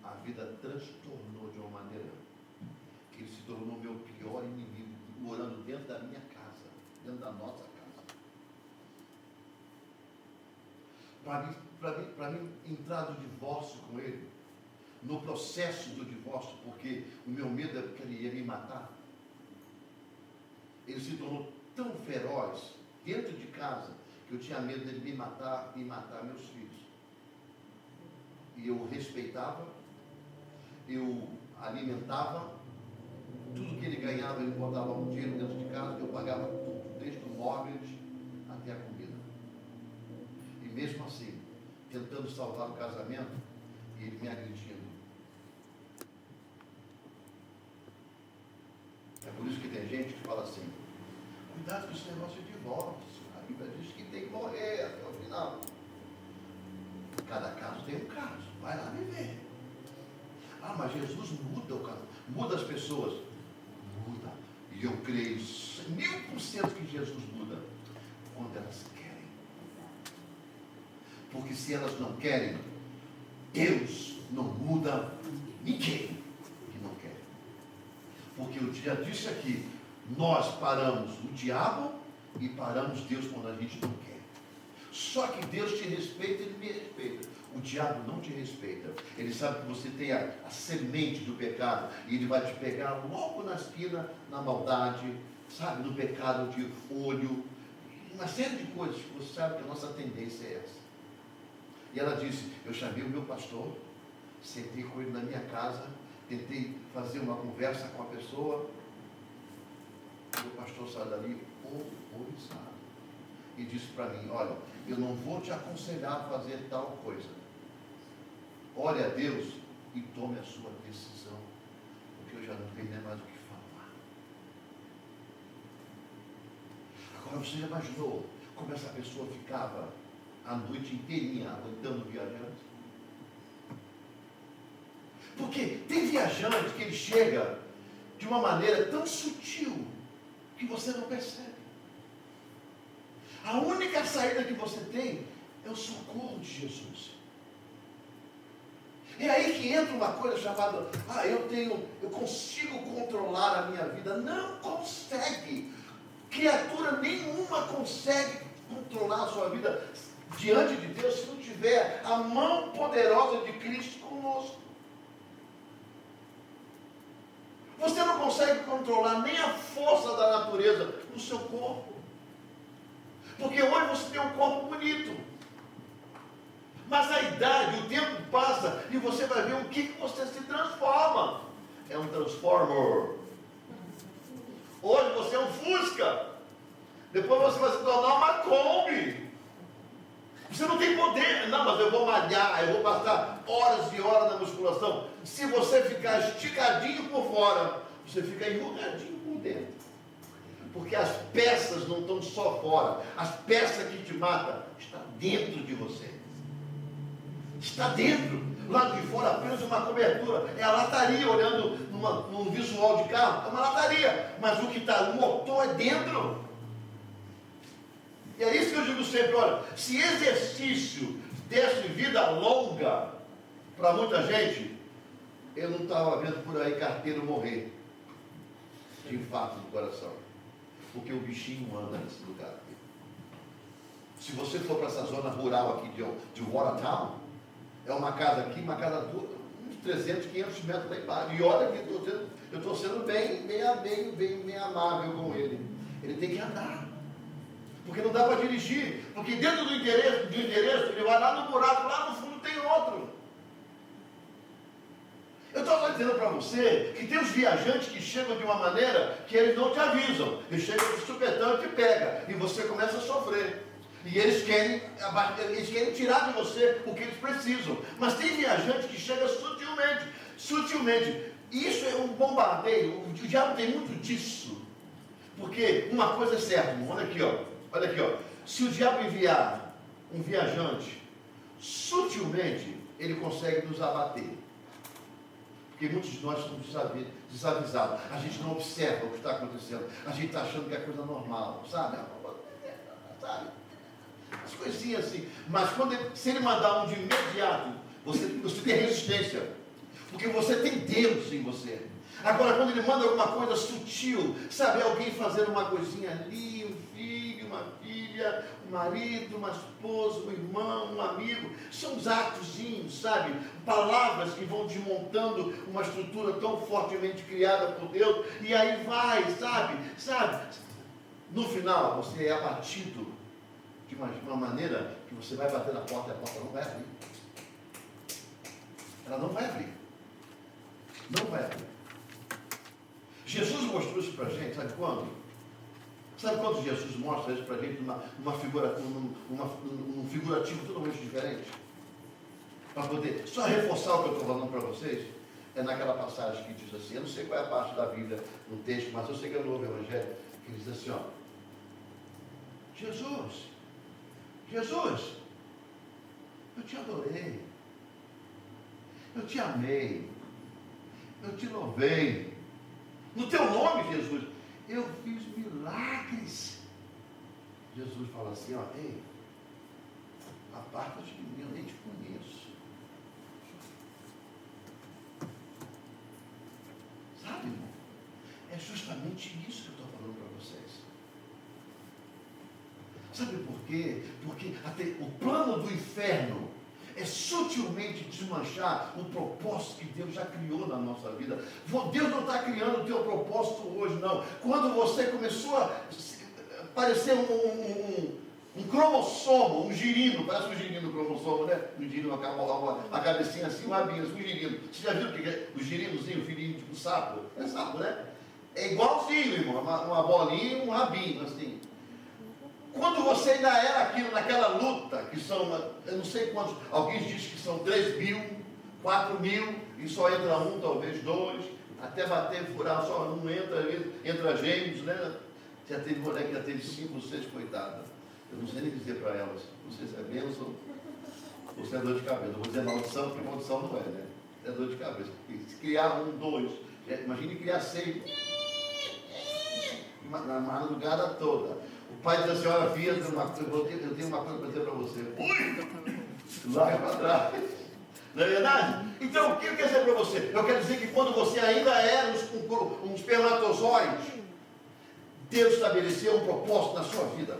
a vida transtornou de uma maneira. Ele se tornou meu pior inimigo, morando dentro da minha casa, dentro da nossa casa. Para mim entrar no divórcio com ele, no processo do divórcio, porque o meu medo é que ele ia me matar. Ele se tornou tão feroz dentro de casa que eu tinha medo dele me matar e matar meus filhos. E eu respeitava, eu alimentava. Tudo que ele ganhava, ele botava um dinheiro dentro de casa, eu pagava tudo, desde o móveis até a comida. E mesmo assim, tentando salvar o casamento, e ele me agredindo. É por isso que tem gente que fala assim, cuidado com esse negócio de divórcio, a Bíblia diz que tem que morrer até o final. Cada caso tem um caso, vai lá viver. Ah, mas Jesus muda o caso, muda as pessoas. Muda. E eu creio 1000% que Jesus muda quando elas querem. Porque se elas não querem, Deus não muda ninguém que não quer. Porque eu já disse aqui, nós paramos o diabo e paramos Deus quando a gente não quer. Só que Deus te respeita, Ele me respeita. O diabo não te respeita. Ele sabe que você tem a semente do pecado. E ele vai te pegar logo na esquina, na maldade, sabe, no pecado de olho. Uma série de coisas que você sabe que a nossa tendência é essa. E ela disse, eu chamei o meu pastor, sentei com ele na minha casa, tentei fazer uma conversa com a pessoa. E o pastor saiu dali horrorizado. e disse para mim, olha, eu não vou te aconselhar a fazer tal coisa. Ore a Deus e tome a sua decisão, porque eu já não tenho nem mais o que falar. Agora você já imaginou como essa pessoa ficava a noite inteirinha aguentando o viajante? Porque tem viajante que ele chega de uma maneira tão sutil que você não percebe. A única saída que você tem é o socorro de Jesus. É aí que entra uma coisa chamada, eu consigo controlar a minha vida. Não consegue. Criatura nenhuma consegue controlar a sua vida diante de Deus se não tiver a mão poderosa de Cristo conosco. Você não consegue controlar nem a força da natureza no seu corpo. Porque hoje você tem um corpo bonito. Mas a idade, o tempo passa e você vai ver o que você se transforma. É um transformer. Hoje você é um Fusca. Depois você vai se tornar uma Kombi. Você não tem poder. Não, mas eu vou malhar, eu vou passar horas e horas na musculação. Se você ficar esticadinho por fora, você fica enrugadinho por dentro. Porque as peças não estão só fora. As peças que te matam estão dentro de você. Está dentro. Lá de fora apenas uma cobertura. É a lataria olhando num visual de carro. É uma lataria. Mas o que está, o motor é dentro. E é isso que eu digo sempre, olha, se exercício desse vida longa para muita gente, eu não estava vendo por aí carteiro morrer de infarto do coração. Porque o bichinho anda nesse lugar. Se você for para essa zona rural aqui de Watertown, é uma casa aqui, uma casa uns 300, 500 metros lá embaixo. E olha que eu estou sendo bem amável com ele. Ele tem que andar. Porque não dá para dirigir. Porque dentro do endereço, ele vai lá no buraco, lá no fundo tem outro. Eu estou dizendo para você que tem os viajantes que chegam de uma maneira que eles não te avisam. Eles chegam de supetão e te pega. E você começa a sofrer. E eles querem tirar de você o que eles precisam. Mas tem viajante que chega sutilmente. Isso é um bombardeio. O diabo tem muito disso. Porque uma coisa é certa, irmão. Olha aqui, ó. Se o diabo enviar um viajante sutilmente, ele consegue nos abater. Porque muitos de nós somos desavisados. A gente não observa o que está acontecendo. A gente está achando que é coisa normal, sabe? As coisinhas assim. Mas se ele mandar um de imediato, você tem resistência. Porque você tem Deus em você. Agora, quando ele manda alguma coisa sutil, sabe, alguém fazendo uma coisinha ali, um filho, uma filha, um marido, uma esposa, um irmão, um amigo, são uns atozinhos, sabe, palavras que vão desmontando uma estrutura tão fortemente criada por Deus, e aí vai, sabe, no final você é abatido de uma maneira que você vai bater na porta e a porta não vai abrir. Ela não vai abrir. Não vai abrir. Jesus mostrou isso para a gente, sabe quando? Sabe quando Jesus mostra isso para a gente num figurativo totalmente diferente? Para poder só reforçar o que eu estou falando para vocês, é naquela passagem que diz assim, eu não sei qual é a parte da Bíblia no texto, mas eu sei que é no Novo Evangelho, que diz assim, ó, Jesus, eu te adorei, eu te amei, eu te louvei. No teu nome, Jesus, eu fiz milagres. Jesus fala assim, ó, ei, aparta-te de mim, eu nem te conheço. Sabe, irmão? É justamente isso que eu estou falando para vocês. Sabe por quê? Porque o plano do inferno é sutilmente desmanchar o propósito que Deus já criou na nossa vida. Deus não está criando o teu propósito hoje, não. Quando você começou a parecer um cromossomo, um girino, parece um girino do cromossomo, né? Um girino, uma cabecinha assim, um rabinho, assim, um girino. Você já viu o que é? O girinozinho, o filhinho, tipo sapo? É sapo, né? É igualzinho, irmão, uma bolinha e um rabinho, assim. Quando você ainda era aquilo, naquela luta, que são, eu não sei quantos, alguém diz que são 3.000, 4.000, e só entra um, talvez dois, até bater, furar, só não entra, entra gêmeos, né? Já teve mulher que já teve 5 ou 6, coitada. Eu não sei nem dizer para elas, não sei se é bênção ou se é dor de cabeça. Eu vou dizer maldição, porque maldição não é, né? É dor de cabeça. Se criar 1, 2, imagine criar 6, na madrugada toda. O pai diz assim: olha, filha, eu tenho uma coisa para dizer para você. Ui! Larga para trás. Não é verdade? Então, o que eu quero dizer para você? Eu quero dizer que quando você ainda era um espermatozoide, Deus estabeleceu um propósito na sua vida.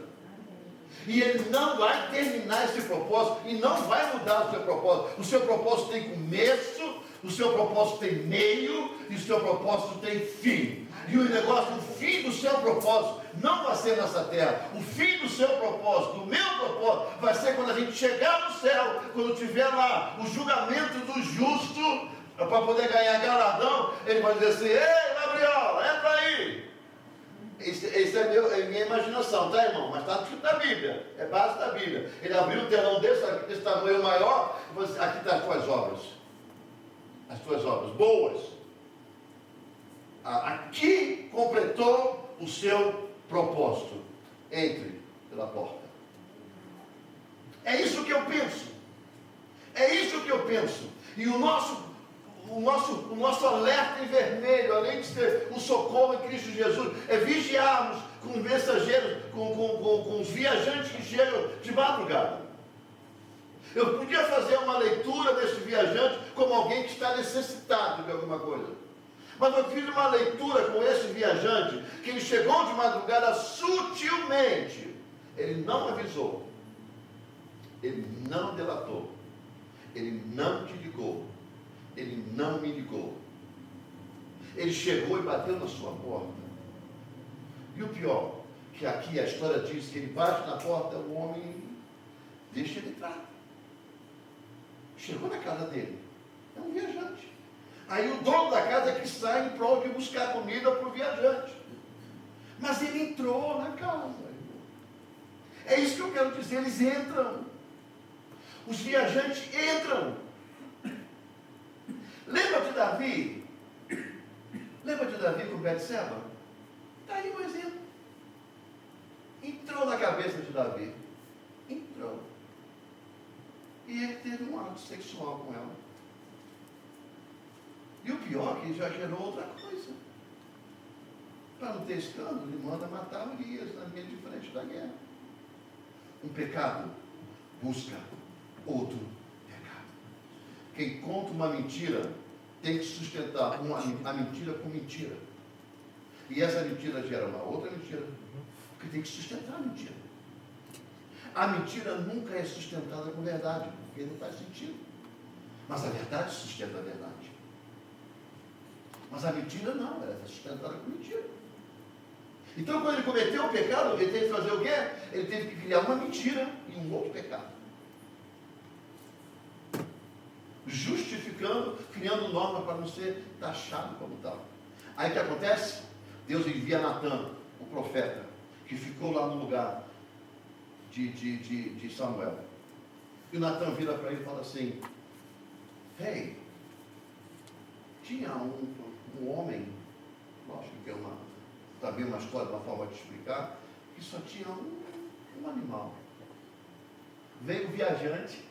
E Ele não vai terminar esse propósito e não vai mudar o seu propósito. O seu propósito tem começo, o seu propósito tem meio e o seu propósito tem fim. E o negócio, o fim do seu propósito não vai ser nessa terra. O fim do seu propósito, do meu propósito, vai ser quando a gente chegar no céu, quando tiver lá o julgamento do justo, para poder ganhar galardão. Ele vai dizer assim: ei, Gabriel, entra aí. Esse é minha imaginação, tá, irmão? Mas está escrito na Bíblia, é base da Bíblia. Ele abriu um telão desse tamanho maior, e falou assim: aqui estão as tuas obras. As tuas obras boas. Aqui completou o seu propósito. Entre pela porta. É isso que eu penso. É isso que eu penso. E o nosso alerta em vermelho, além de ser o socorro em Cristo Jesus, é vigiarmos com mensageiros, com os viajantes que chegam de madrugada. Eu podia fazer uma leitura desse viajante como alguém que está necessitado de alguma coisa. Mas eu fiz uma leitura com esse viajante, que ele chegou de madrugada sutilmente. Ele não avisou. Ele não delatou. Ele não te ligou. Ele não me ligou. Ele chegou e bateu na sua porta. E o pior, que aqui a história diz que ele bate na porta, o homem deixa ele entrar. Chegou na casa dele. É um viajante. Aí o dono da casa é que sai em prol de buscar comida para o viajante. Mas ele entrou na casa. É isso que eu quero dizer, eles entram. Os viajantes entram. Lembra de Davi? Lembra de Davi com Betseba? Está aí um exemplo. Entrou na cabeça de Davi. Entrou. E ele teve um ato sexual com ela. E o pior é que já gerou outra coisa. Para não ter escândalo, ele manda matar Urias na linha de frente da guerra. Um pecado busca outro pecado. Quem conta uma mentira tem que sustentar a mentira com mentira. E essa mentira gera uma outra mentira, porque tem que sustentar a mentira. A mentira nunca é sustentada com verdade, porque não faz sentido. Mas a verdade sustenta a verdade. Mas a mentira não, ela é sustentada com mentira. Então, quando ele cometeu o pecado, ele teve que fazer o quê? Ele teve que criar uma mentira e um outro pecado. Justificando, criando norma para não ser taxado como tal. Aí o que acontece? Deus envia Natã, o profeta, que ficou lá no lugar de Samuel. E o Natã vira para ele e fala assim: hey, tinha um homem, lógico que é também uma história, uma forma de explicar, que só tinha um animal. Veio o viajante,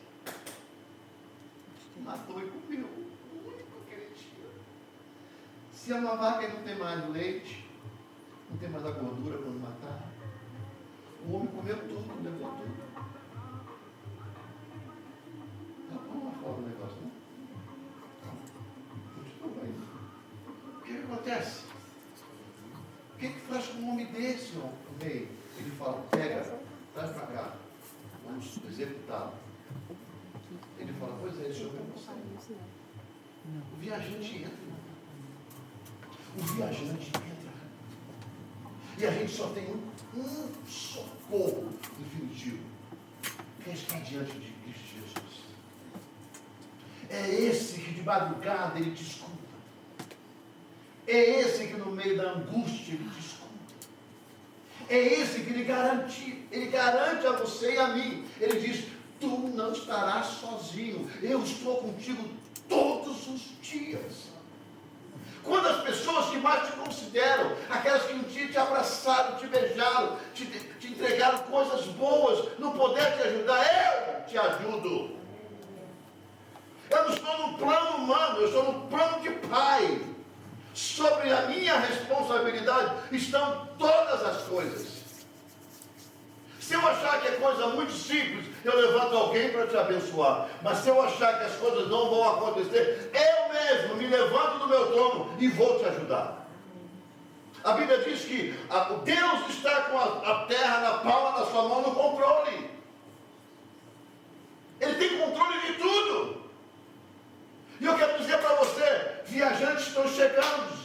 matou e comeu o único que ele tinha. Se é uma vaca e não tem mais leite, não tem mais a gordura quando matar, o homem comeu tudo, levou tudo. Tá bom lá fora o negócio, né? Continua aí. O que acontece? O que faz com um homem desse, ó, rei? Ele fala: pega, traz para cá, vamos executá-lo. Ele fala: pois é, isso eu não sei. O viajante entra. O viajante entra. E a gente só tem um socorro definitivo, que é estar diante de Cristo Jesus. É esse que de madrugada ele te escuta. É esse que no meio da angústia ele te escuta. é esse que Ele garante a você e a mim. Ele diz: tu não estarás sozinho, eu estou contigo todos os dias. Quando as pessoas que mais te consideram, aquelas que um dia te abraçaram, te beijaram, te entregaram coisas boas, não puder te ajudar, eu te ajudo. Eu não estou no plano humano, eu estou no plano de Pai. Sobre a minha responsabilidade estão todas as coisas. Se eu achar que é coisa muito simples, eu levanto alguém para te abençoar. Mas se eu achar que as coisas não vão acontecer, eu mesmo me levanto do meu trono e vou te ajudar. A Bíblia diz que Deus está com a terra na palma da sua mão no controle. Ele tem controle de tudo. E eu quero dizer para você, viajantes estão chegando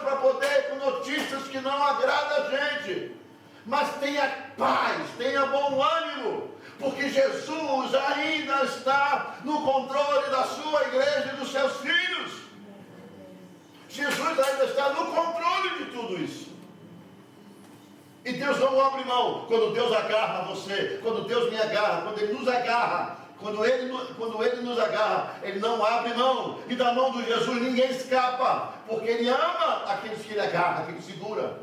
para poder ir com notícias que não agradam a gente. Mas tenha paz, tenha bom ânimo, porque Jesus ainda está no controle da sua igreja e dos seus filhos. Jesus ainda está no controle de tudo isso. E Deus não abre mão. Quando Deus agarra você, quando Deus me agarra, quando Ele nos agarra, quando ele nos agarra, Ele não abre mão. E da mão de Jesus ninguém escapa, porque Ele ama aqueles que Ele agarra, que Ele segura.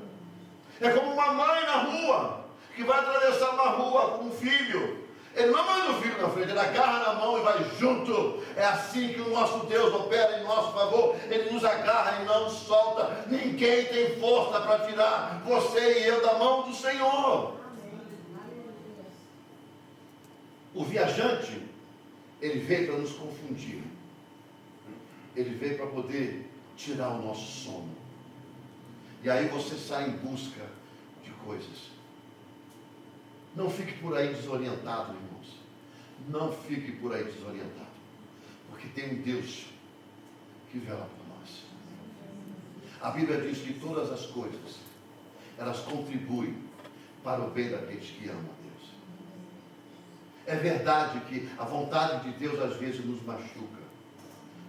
É como uma mãe na rua, que vai atravessar uma rua com um filho. Ele não manda o filho na frente, ele agarra na mão e vai junto. É assim que o nosso Deus opera em nosso favor. Ele nos agarra e não nos solta. Ninguém tem força para tirar você e eu da mão do Senhor. O viajante, ele veio para nos confundir. Ele veio para poder tirar o nosso sono. E aí você sai em busca de coisas. Não fique por aí desorientado, irmãos. Não fique por aí desorientado. Porque tem um Deus que vela por nós. A Bíblia diz que todas as coisas, elas contribuem para o bem daqueles que amam a Deus. É verdade que a vontade de Deus às vezes nos machuca.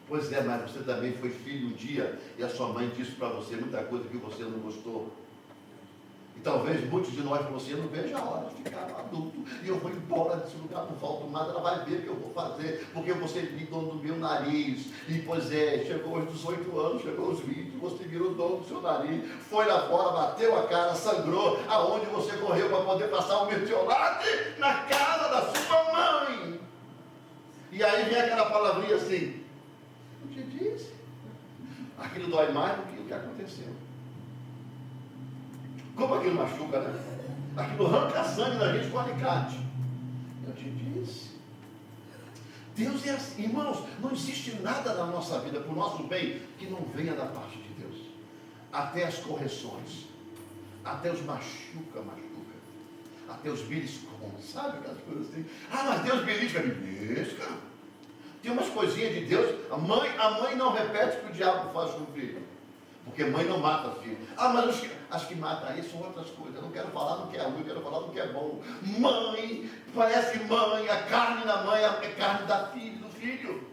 Pois é, mas você também foi filho um dia e a sua mãe disse para você muita coisa que você não gostou. E talvez muitos de nós, você não veja a hora de ficar adulto e eu vou embora desse lugar, não falta nada, ela vai ver o que eu vou fazer, porque você me dono do meu nariz. E pois é, chegou aos 18 anos, chegou aos 20, você virou dono do seu nariz, foi lá fora, bateu a cara, sangrou, aonde você correu para poder passar um mertiolate? Na casa da sua mãe. E aí vem aquela palavrinha assim: eu te disse. Aquilo dói mais do que o que aconteceu. Como aquilo machuca, né? Aquilo arranca sangue da gente com alicate. Eu te disse. Deus é assim, irmãos, não existe nada na nossa vida, para o nosso bem, que não venha da parte de Deus. Até as correções, até os machuca. Até os beliscões, sabe aquelas coisas assim? Ah, mas Deus belisca. Tem umas coisinhas de Deus. A mãe não repete o que o diabo faz com o filho. Porque mãe não mata filho. Ah, mas as que matam aí são outras coisas. Eu não quero falar do que é ruim, eu quero falar do que é bom. Mãe, parece mãe, a carne da mãe é carne do filho.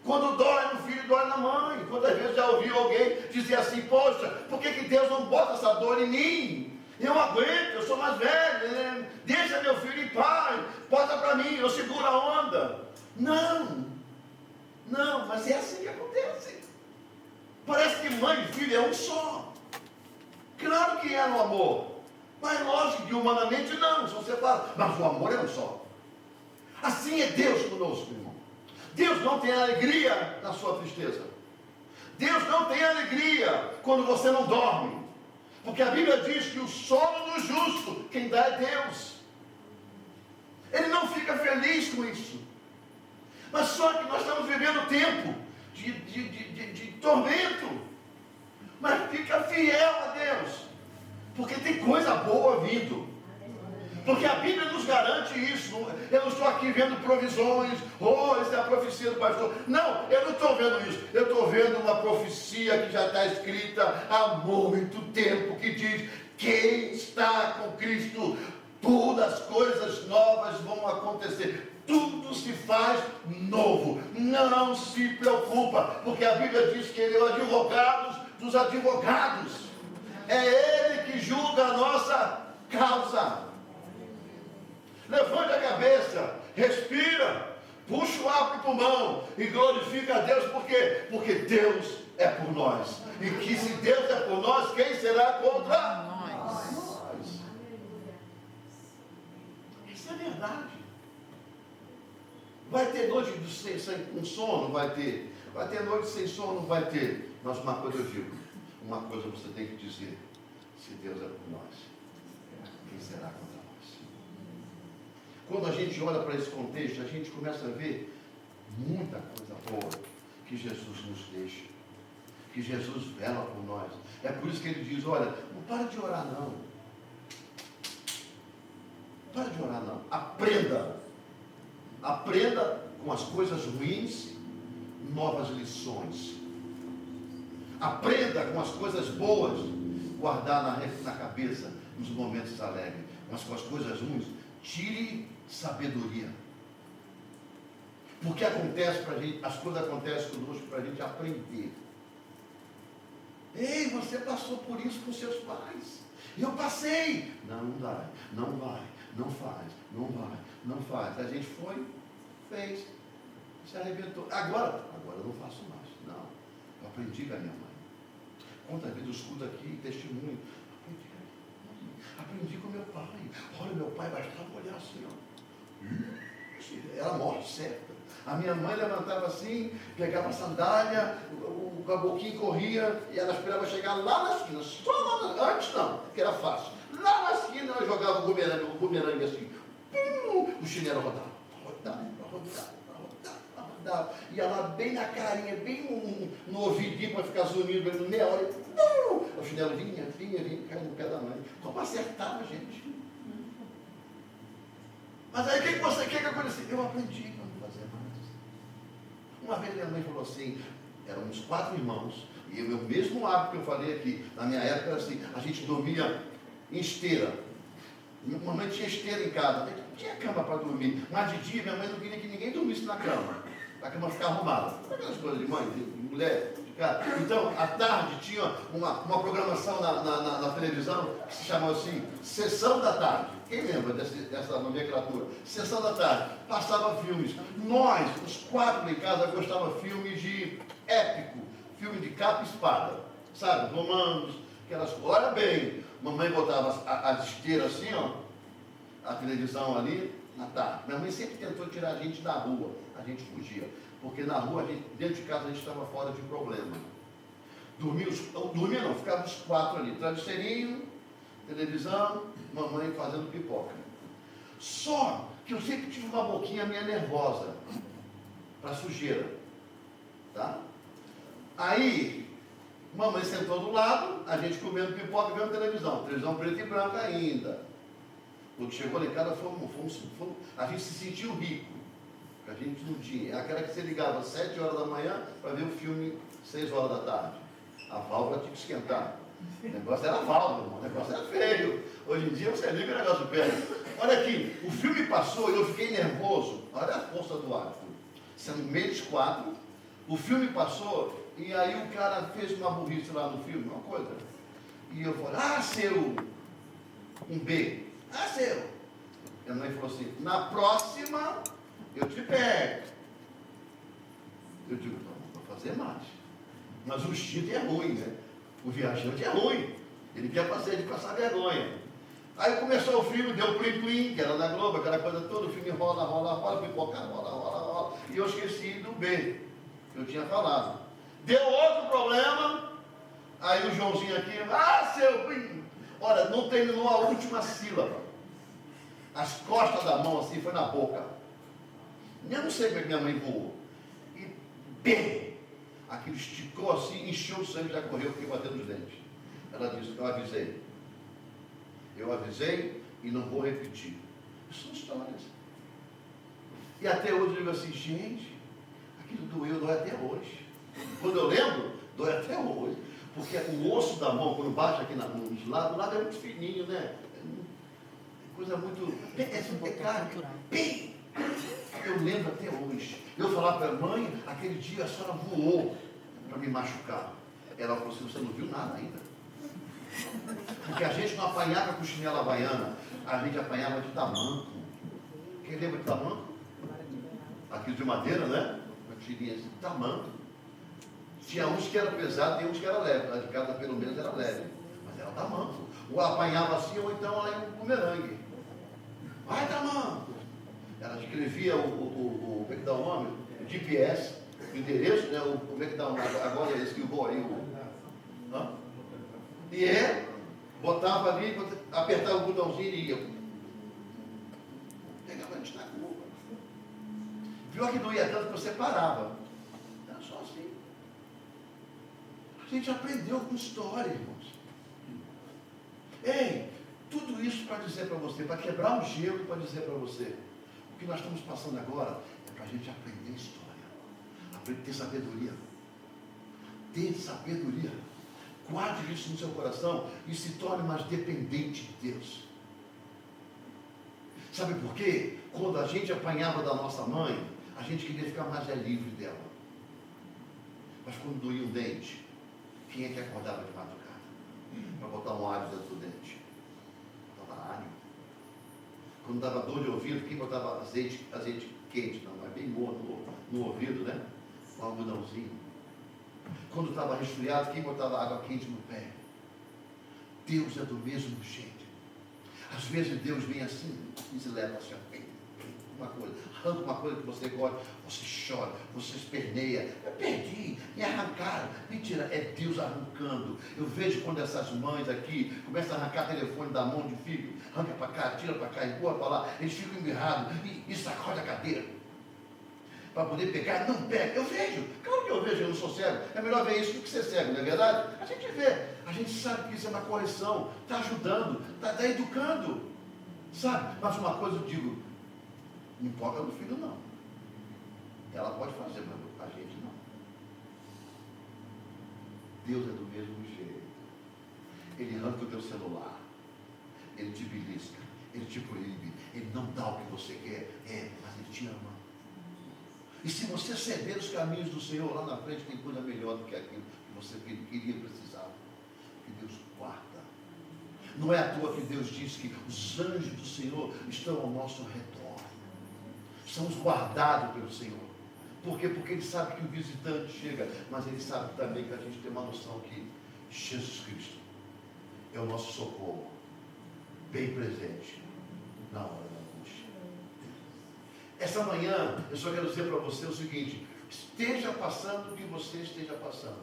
Quando dói no filho, dói na mãe. Quantas vezes já ouvi alguém dizer assim: poxa, por que Deus não bota essa dor em mim? Eu aguento, eu sou mais velho, né? Deixa meu filho em paz, bota para mim, eu seguro a onda. Não, mas é assim que acontece. Parece que mãe e filho é um só. Claro que é no amor, mas lógico que humanamente não, são separados. Mas o amor é um só. Assim é Deus conosco, irmão. Deus não tem alegria na sua tristeza. Deus não tem alegria quando você não dorme. Porque a Bíblia diz que o sono do justo, quem dá é Deus. Ele não fica feliz com isso. Mas só que nós estamos vivendo tempo de tormento. Mas fica fiel a Deus, porque tem coisa boa vindo. Porque a Bíblia nos garante isso. Eu não estou aqui vendo provisões. Isso é a profecia do pastor. Não, eu não estou vendo isso. Eu estou vendo uma profecia que já está escrita há muito tempo, que diz: quem está com Cristo, todas as coisas novas vão acontecer. Tudo se faz novo. Não se preocupa, porque a Bíblia diz que Ele é o advogado dos advogados. É Ele que julga a nossa causa. Levante a cabeça, respira, puxa o ar para o pulmão e glorifica a Deus. Por quê? Porque Deus é por nós. E que se Deus é por nós, quem será contra nós? Isso é verdade. Vai ter noite com sono? Vai ter. Vai ter noite sem sono? Vai ter. Mas uma coisa eu digo, uma coisa você tem que dizer: se Deus é por nós, quem será contra nós? Quando a gente olha para esse contexto, a gente começa a ver muita coisa boa que Jesus nos deixa, que Jesus vela por nós. É por isso que ele diz: olha, não para de orar não. Para de orar não. Aprenda com as coisas ruins novas lições. Aprenda com as coisas boas guardar na cabeça nos momentos alegres. Mas com as coisas ruins, tire sabedoria. Porque acontece para a gente, as coisas acontecem conosco para a gente aprender. Ei, você passou por isso com seus pais. Eu passei. Não dá, não vai, não faz, não vai, não faz. A gente foi, fez, se arrebentou. Agora eu não faço mais. Não. Eu aprendi com a minha mãe. Quanta vida eu escuto aqui, testemunho. Aprendi com meu pai. Olha, meu pai bastava olhar assim, ó. Era a morte certa. A minha mãe levantava assim, pegava a sandália, o caboclinho corria e ela esperava chegar lá na esquina. Só lá na, antes não, que era fácil. Lá na esquina ela jogava o bumerangue assim. O chinelo rodava. E ela bem na carinha, bem no ouvidinho para ficar zunindo, meia hora. O chinelo vinha, caindo no pé da mãe. Como acertava, gente? Mas aí o que aconteceu? Eu aprendi para não fazer mais. Uma vez minha mãe falou assim, éramos 4 irmãos, e o mesmo hábito que eu falei aqui, na minha época era assim, a gente dormia em esteira. Mamãe tinha esteira em casa, não tinha cama para dormir, mas de dia minha mãe não queria que ninguém dormisse na cama. A cama ficava arrumada. Aquelas coisas de mãe, de mulher, de cara. Então, à tarde tinha uma programação na televisão que se chamava assim, Sessão da Tarde. Quem lembra dessa nomenclatura? Sessão da Tarde. Passava filmes. Nós, os 4 em casa, gostávamos de filmes de épico, filme de capa e espada. Sabe? Romanos, aquelas coisas. Olha bem, mamãe botava as esteiras assim, ó, a televisão ali, na tarde. Minha mãe sempre tentou tirar a gente da rua. A gente fugia. Porque na rua, dentro de casa, a gente estava fora de problema. Dormia não, ficava os 4 ali. Travesseirinho, televisão, mamãe fazendo pipoca. Só que eu sempre tive uma boquinha meio nervosa para sujeira. Tá? Aí, mamãe sentou do lado, a gente comendo pipoca e vendo televisão. Televisão preta e branca ainda. Quando chegou lá em casa, a gente se sentiu rico. A gente não tinha. É aquela que você ligava às 7 horas da manhã para ver o filme 6 horas da tarde. A válvula tinha que esquentar. O negócio era válvula, o negócio era feio. Hoje em dia você liga e o negócio pega. Olha aqui, o filme passou e eu fiquei nervoso. Olha a força do hábito. Sendo meio dos 4, o filme passou e aí o cara fez uma burrice lá no filme, uma coisa. E eu falei, seu, um B. Seu. Minha mãe falou assim, na próxima eu te pego. Eu digo, não vou fazer mais. Mas o instinto é ruim, né? O viajante é ruim. Ele quer fazer ele passar vergonha. Aí começou o filme, deu plim-plim, que era na Globo, aquela coisa toda, o filme rola, pipoca, rola. E eu esqueci do B, que eu tinha falado. Deu outro problema, aí o Joãozinho aqui, seu plim. Olha, não terminou a última sílaba. As costas da mão assim, foi na boca. Eu não sei como é que minha mãe voou. E bem, aquilo esticou assim, encheu o sangue, já correu, fiquei batendo os dentes. Ela disse, eu avisei e não vou repetir. Isso são histórias. E até hoje eu digo assim, gente, aquilo dói até hoje. Quando eu lembro, dói até hoje. Porque o osso da mão, quando bate aqui nos lados, o lado é muito fininho, né? É coisa muito... É carne. Bem, eu lembro até hoje. Eu falava para a mãe, aquele dia a senhora voou para me machucar. Ela falou assim, você não viu nada ainda. Porque a gente não apanhava com chinela havaiana, a gente apanhava de tamanco. Quem lembra de tamanco? Aquilo de madeira, né? Uma tirinha assim, tamanco. Tinha uns que era pesado, tinha uns que era leve. A de casa pelo menos era leve. Mas era tamanco. Ou apanhava assim, ou então aí um bumerangue. Vai, tamanco! Ela escrevia como é que dá o nome? O GPS, o endereço, né? Como é que dá o nome? Agora esse que eu vou aí. E botava ali, apertava o botãozinho e ia. Pegava a gente na curva. Pior que não ia tanto que você parava. Era só assim. A gente aprendeu com história, irmãos. Ei, tudo isso para dizer para você, para quebrar o gelo, para dizer para você, o que nós estamos passando agora é para a gente aprender história, aprender a ter sabedoria. Ter sabedoria. Guarde isso no seu coração e se torne mais dependente de Deus. Sabe por quê? Quando a gente apanhava da nossa mãe, a gente queria ficar mais livre dela. Mas quando doía um dente, quem é que acordava de madrugada? Para botar um alho dentro do dente? Botava alho. Quando dava dor de ouvido, quem botava azeite quente? Não, mas bem morno no ouvido, né? Com um algodãozinho. Quando estava resfriado, quem botava água quente no pé? Deus é do mesmo jeito. Às vezes Deus vem assim e se leva assim, uma coisa, arranca uma coisa que você gosta, você chora, você esperneia. Eu perdi, me arrancaram. Mentira, é Deus arrancando. Eu vejo quando essas mães aqui começam a arrancar telefone da mão de filho, arranca para cá, tira para cá, empurra para lá, eles ficam embirrados e sacode a cadeira. Para poder pegar, não pega. Eu vejo, claro que eu vejo, eu não sou cego. É melhor ver isso do que ser cego, não é verdade? A gente vê, a gente sabe que isso é uma correção, está ajudando, está educando, sabe? Mas uma coisa eu digo, não importa do filho não. Ela pode fazer, mas a gente não. Deus é do mesmo jeito. Ele arranca o teu celular, ele te belisca, ele te proíbe, ele não dá o que você quer, mas ele te ama. E se você ceder os caminhos do Senhor, lá na frente tem coisa melhor do que aquilo que você queria precisar. Que Deus guarda. Não é à toa que Deus diz que os anjos do Senhor estão ao nosso redor. Somos guardados pelo Senhor. Por quê? Porque Ele sabe que o visitante chega, mas Ele sabe também que a gente tem uma noção que Jesus Cristo é o nosso socorro, bem presente na hora da angústia. Essa manhã, eu só quero dizer para você o seguinte: esteja passando o que você esteja passando,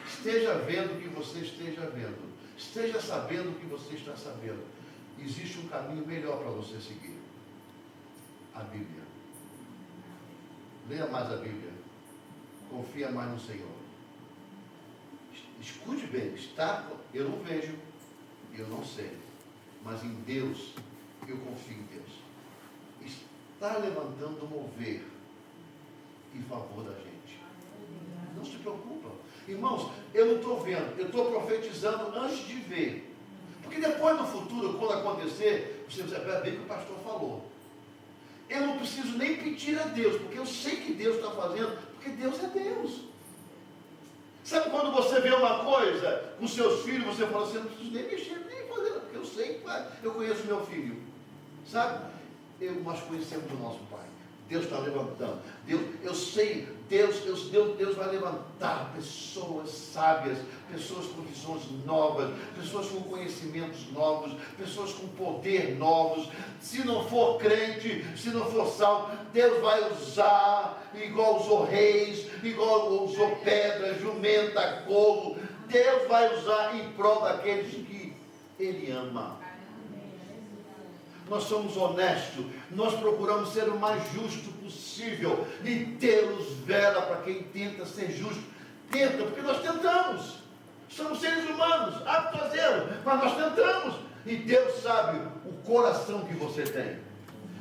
esteja vendo o que você esteja vendo, esteja sabendo o que você está sabendo, existe um caminho melhor para você seguir: a Bíblia. Leia mais a Bíblia, confia mais no Senhor. Escute bem, eu não vejo, eu não sei, mas em Deus eu confio em Deus. Está levantando mover em favor da gente. Não se preocupa. Irmãos, eu não estou vendo, eu estou profetizando antes de ver. Porque depois no futuro, quando acontecer, você vai ver bem o que o pastor falou. Eu não preciso nem pedir a Deus, porque eu sei que Deus está fazendo, porque Deus é Deus. Sabe quando você vê uma coisa com seus filhos, você fala assim: eu não preciso nem mexer, nem fazer, porque eu sei que eu conheço meu filho. Sabe? Nós conhecemos o nosso Pai. Deus está levantando. Eu sei, Deus vai levantar pessoas sábias, pessoas com visões novas, pessoas com conhecimentos novos, pessoas com poder novos. Se não for crente, se não for salvo, Deus vai usar, igual usou reis, igual usou pedra, jumenta, corvo. Deus vai usar em prol daqueles que Ele ama. Nós somos honestos, nós procuramos ser o mais justo possível, e Deus vela para quem tenta ser justo. Tenta, porque nós tentamos, somos seres humanos, aptos a fazê-lo, mas nós tentamos, e Deus sabe o coração que você tem,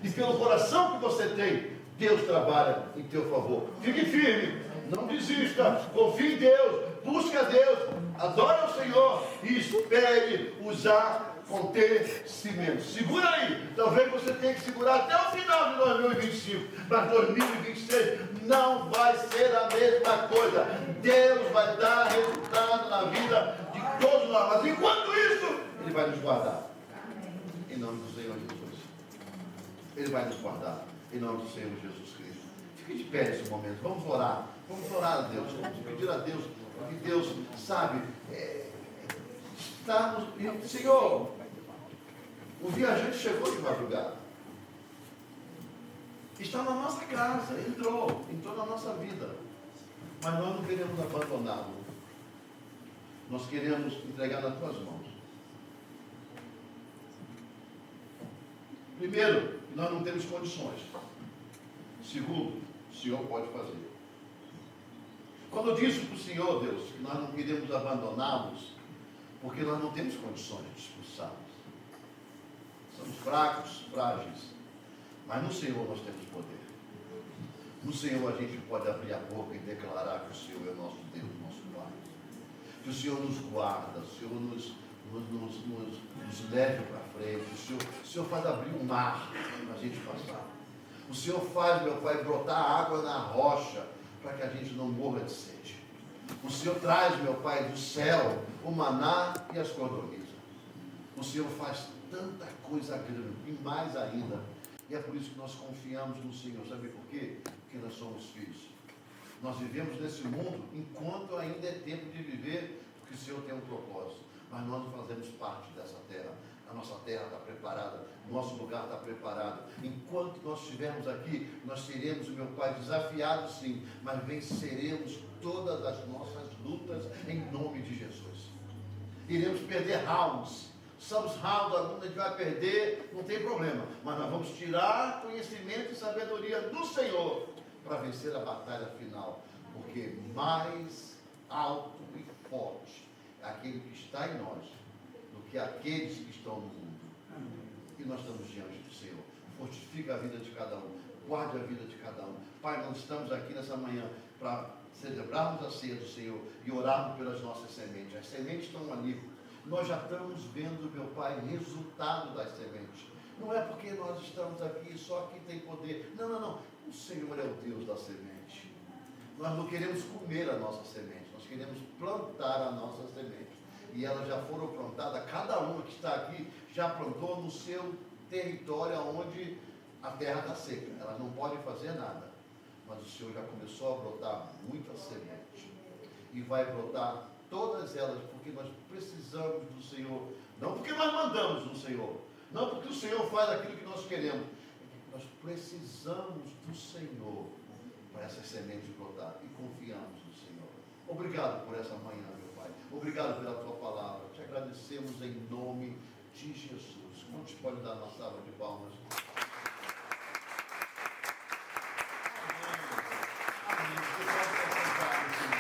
e pelo coração que você tem, Deus trabalha em teu favor. Fique firme, não desista, confie em Deus, busque a Deus, adore o Senhor e espere usar acontecimentos. Segura aí. Talvez você tenha que segurar até o final de 2025, mas 2026 não vai ser a mesma coisa. Deus vai dar resultado na vida de todos lá. Mas enquanto isso, Ele vai nos guardar. Em nome do Senhor Jesus. Ele vai nos guardar. Em nome do Senhor Jesus Cristo. Fique de pé nesse momento. Vamos orar. Vamos orar a Deus. Vamos pedir a Deus. Porque Deus sabe. Senhor, o viajante chegou de madrugada. Está na nossa casa. Entrou na nossa vida. Mas nós não queremos abandoná-lo. Nós queremos entregar nas tuas mãos. Primeiro, nós não temos condições. Segundo, o Senhor pode fazer. Quando eu disse para o Senhor, Deus, que nós não queremos abandoná-los, porque nós não temos condições de expulsá-los. Somos fracos, frágeis. Mas no Senhor nós temos poder. No Senhor a gente pode abrir a boca e declarar que o Senhor é nosso Deus, nosso Pai. Que o Senhor nos guarda, o Senhor nos leve para frente. O Senhor faz abrir um mar para a gente passar. O Senhor faz, meu Pai, brotar água na rocha para que a gente não morra de sede. O Senhor traz, meu Pai, do céu o maná e as cordonizas. O Senhor faz tanta coisa grande e mais ainda. E é por isso que nós confiamos no Senhor. Sabe por quê? Porque nós somos filhos. Nós vivemos nesse mundo enquanto ainda é tempo de viver, porque o Senhor tem um propósito. Mas nós não fazemos parte dessa terra. A nossa terra está preparada, o nosso lugar está preparado. Enquanto nós estivermos aqui, nós seremos, meu Pai, desafiados sim, mas venceremos todas as nossas lutas em nome de Jesus. Iremos perder rounds. Somos rounds, alguns a gente vai perder, não tem problema. Mas nós vamos tirar conhecimento e sabedoria do Senhor para vencer a batalha final. Porque mais alto e forte é aquele que está em nós do que aqueles que estão no mundo. E nós estamos diante do Senhor. Fortifica a vida de cada um. Guarde a vida de cada um. Pai, nós estamos aqui nessa manhã para celebrarmos a ceia do Senhor e orarmos pelas nossas sementes. As sementes estão ali. Nós já estamos vendo, meu Pai, resultado das sementes. Não é porque nós estamos aqui, só que tem poder. Não, não, não. O Senhor é o Deus da semente. Nós não queremos comer a nossa semente. Nós queremos plantar a nossa semente. E elas já foram plantadas, cada uma que está aqui já plantou no seu território onde a terra está seca. Elas não podem fazer nada. Mas o Senhor já começou a brotar muita semente. E vai brotar todas elas, porque nós precisamos do Senhor. Não porque nós mandamos no Senhor. Não porque o Senhor faz aquilo que nós queremos. Nós precisamos do Senhor para essas sementes brotar. E confiamos no Senhor. Obrigado por essa manhã, meu Pai. Obrigado pela tua palavra. Te agradecemos em nome de Jesus. Quantos podem dar uma salva de palmas?